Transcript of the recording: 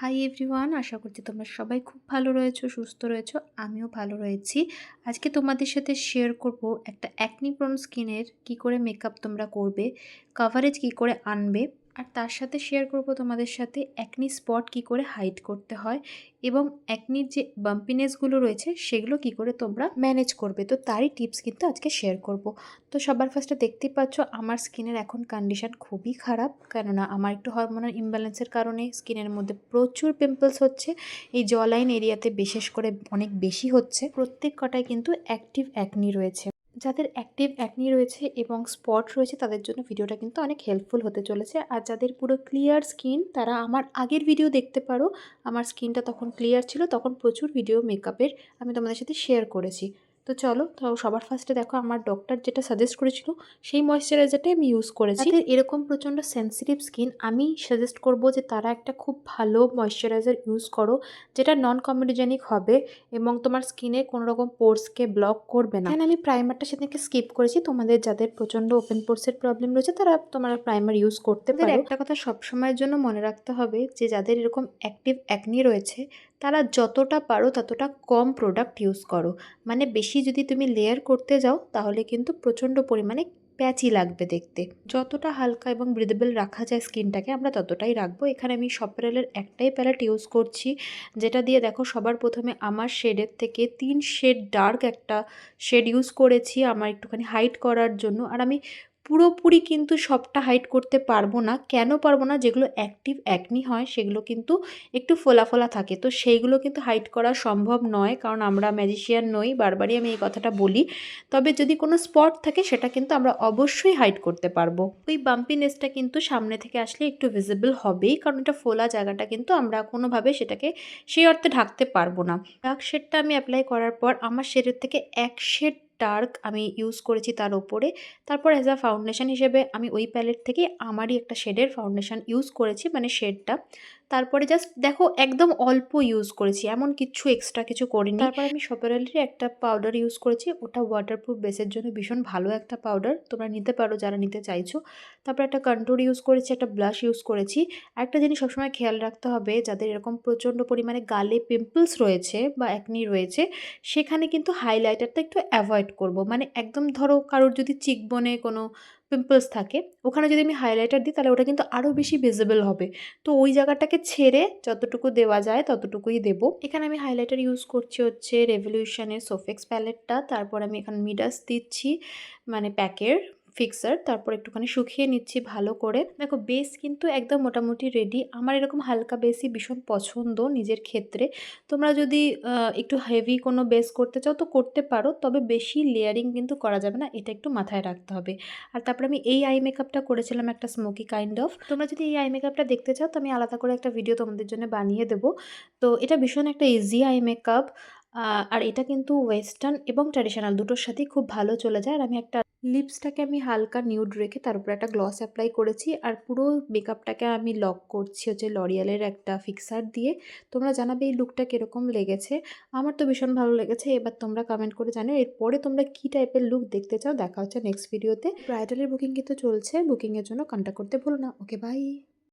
Hi everyone, আশা করছি তোমরা সবাই খুব ভালো রয়েছো, সুস্থ রয়েছো। আমিও ভালো রয়েছি। আজকে তোমাদের সাথে শেয়ার করব একটা অ্যাকনি প্রোন স্কিনের কি করে মেকআপ তোমরা করবে, কভারেজ কি করে আনবে, আর তার সাথে শেয়ার করব তোমাদের সাথে অ্যাকনি স্পট কি করে হাইড করতে হয় এবং অ্যাকনির যে বাম্পিনেসগুলো রয়েছে সেগুলো কি করে তোমরা ম্যানেজ করবে। তো তারই টিপস কিন্তু আজকে শেয়ার করব। তো সবার ফার্স্টে দেখতেই পাচ্ছ আমার স্কিনের এখন কন্ডিশন খুবই খারাপ, কেননা আমার একটু হরমোনাল ইমব্যালেন্সের কারণে স্কিনের মধ্যে প্রচুর পিম্পলস হচ্ছে। এই জ লাইন এরিয়াতে বিশেষ করে অনেক বেশি হচ্ছে। প্রত্যেক কটায় কিন্তু অ্যাক্টিভ অ্যাকনি রয়েছে। যাদের অ্যাক্টিভ অ্যাকনি রয়েছে এবং স্পট রয়েছে তাদের জন্য ভিডিওটা কিন্তু অনেক হেল্পফুল হতে চলেছে। আর যাদের পুরো ক্লিয়ার স্কিন তারা আমার আগের ভিডিও দেখতে পারো। আমার স্কিনটা তখন ক্লিয়ার ছিল, তখন প্রচুর ভিডিও মেকআপের আমি তোমাদের সাথে শেয়ার করেছি। তো চলো, তো সবার ফার্স্টে দেখো আমার ডক্টর যেটা সাজেস্ট করেছিল সেই ময়শ্চারাইজারটাই আমি ইউজ করেছি। তাদের এরকম প্রচণ্ড সেন্সিটিভ স্কিন আমি সাজেস্ট করব যে তারা একটা খুব ভালো ময়শ্চারাইজার ইউজ করো, যেটা নন কমেডোজেনিক হবে এবং তোমার স্কিনে কোনো রকম পোর্সকে ব্লক করবে না। আমি প্রাইমারটা সেদিনকে স্কিপ করেছি। তোমাদের যাদের প্রচণ্ড ওপেন পোর্সের প্রবলেম রয়েছে তারা তোমার প্রাইমার ইউজ করতে পারো। একটা কথা সবসময়ের জন্য মনে রাখতে হবে যে যাদের এরকম অ্যাক্টিভ অ্যাকনি রয়েছে তারা যতটা পারো ততটা কম প্রোডাক্ট ইউজ করো। মানে বেশি যদি তুমি লেয়ার করতে যাও তাহলে কিন্তু প্রচণ্ড পরিমাণে প্যাচি লাগবে দেখতে। যতটা হালকা এবং ব্রিদেবল রাখা যায় স্কিনটাকে আমরা ততটাই রাখবো। এখানে আমি সপরেলের একটাই প্যালেট ইউজ করছি, যেটা দিয়ে দেখো সবার প্রথমে আমার শেডের থেকে 3 শেড ডার্ক একটা শেড ইউজ করেছি আমার একটুখানি হাইড করার জন্য। আর আমি পুরোপুরি কিন্তু সবটা হাইড করতে পারবো না। কেন পারবো না? যেগুলো অ্যাক্টিভ অ্যাকনি হয় সেগুলো কিন্তু একটু ফোলা ফোলা থাকে, তো সেইগুলো কিন্তু হাইড করা সম্ভব নয়, কারণ আমরা ম্যাজিশিয়ান নই, বারবারই আমি এই কথাটা বলি। তবে যদি কোনো স্পট থাকে সেটা কিন্তু আমরা অবশ্যই হাইড করতে পারবো। ওই বাম্পিনেসটা কিন্তু সামনে থেকে আসলে একটু ভিজিবল হবেই, কারণ এটা ফোলা জায়গাটা কিন্তু আমরা কোনোভাবে সেটাকে সেই অর্থে ঢাকতে পারবো না। ডার্ক শেডটা আমি অ্যাপ্লাই করার পর আমার শেডের থেকে এক শেড ডার্ক আমি ইউজ করেছি তার ওপরে। তারপর অ্যাজ আ ফাউন্ডেশন হিসেবে আমি ওই প্যালেট থেকে আমারই একটা শেডের ফাউন্ডেশন ইউজ করেছি, মানে শেডটা। তারপরে জাস্ট দেখো একদম অল্প ইউজ করেছি, এমন কিছু এক্সট্রা কিছু করিনি। তারপর আমি সপেরালের একটা পাউডার ইউজ করেছি, ওটা ওয়াটারপ্রুফ বেসের জন্য ভীষণ ভালো একটা পাউডার, তোমরা নিতে পারো যারা নিতে চাইছো। তারপর একটা কন্ট্যুর ইউজ করেছি, একটা ব্লাশ ইউজ করেছি। একটা জিনিস সবসময় খেয়াল রাখতে হবে, যাদের এরকম প্রচণ্ড পরিমাণে গালে পিম্পলস রয়েছে বা অ্যাকনি রয়েছে সেখানে কিন্তু হাইলাইটারটা একটু অ্যাভয়েড করব। মানে একদম ধরো কারোর যদি চিকবোনে কোনো পিম্পলস থাকে ওখানে যদি আমি হাইলাইটার দিই তাহলে ওটা কিন্তু আরও বেশি ভিজিবল হবে। তো ওই জায়গাটাকে ছেড়ে যতটুকু দেওয়া যায় ততটুকুই দেবো। এখানে আমি হাইলাইটার ইউজ করছি হচ্ছে রেভলিউশনের সোফেক্স প্যালেটটা। তারপর আমি এখানে মিডাস দিচ্ছি, মানে প্যাকের ফিক্সার। তারপর একটুখানি শুকিয়ে নিচ্ছি ভালো করে। দেখো বেস কিন্তু একদম মোটামুটি রেডি। আমার এরকম হালকা বেসই ভীষণ পছন্দ নিজের ক্ষেত্রে। তোমরা যদি একটু হেভি কোনো বেস করতে চাও তো করতে পারো, তবে বেশি লেয়ারিং কিন্তু করা যাবে না, এটা একটু মাথায় রাখতে হবে। আর তারপর আমি এই আই মেকআপটা করেছিলাম একটা স্মোকি কাইন্ড অফ। তোমরা যদি এই আই মেকআপটা দেখতে চাও তো আমি আলাদা করে একটা ভিডিও তোমাদের জন্য বানিয়ে দেবো। তো এটা ভীষণ একটা ইজি আই মেকআপ, আর এটা কিন্তু ওয়েস্টার্ন এবং ট্র্যাডিশনাল দুটোর সাথেই খুব ভালো চলে যায়। আর আমি একটা লিপসটাকে আমি হালকা নিউড রেখে তার উপরে একটা গ্লস অ্যাপ্লাই করেছি, আর পুরো মেকআপটাকে আমি লক করছি হচ্ছে লরিয়ালের একটা ফিক্সার দিয়ে। তোমরা জানাবে এই লুকটা কীরকম লেগেছে। আমার তো ভীষণ ভালো লেগেছে। এবার তোমরা কমেন্ট করে জানো এরপরে তোমরা কী টাইপের লুক দেখতে চাও। দেখা হচ্ছে নেক্সট ভিডিওতে। ব্রাইডালের বুকিং কিন্তু চলছে, বুকিংয়ের জন্য কন্ট্যাক্ট করতে ভুলো না। ওকে, বাই।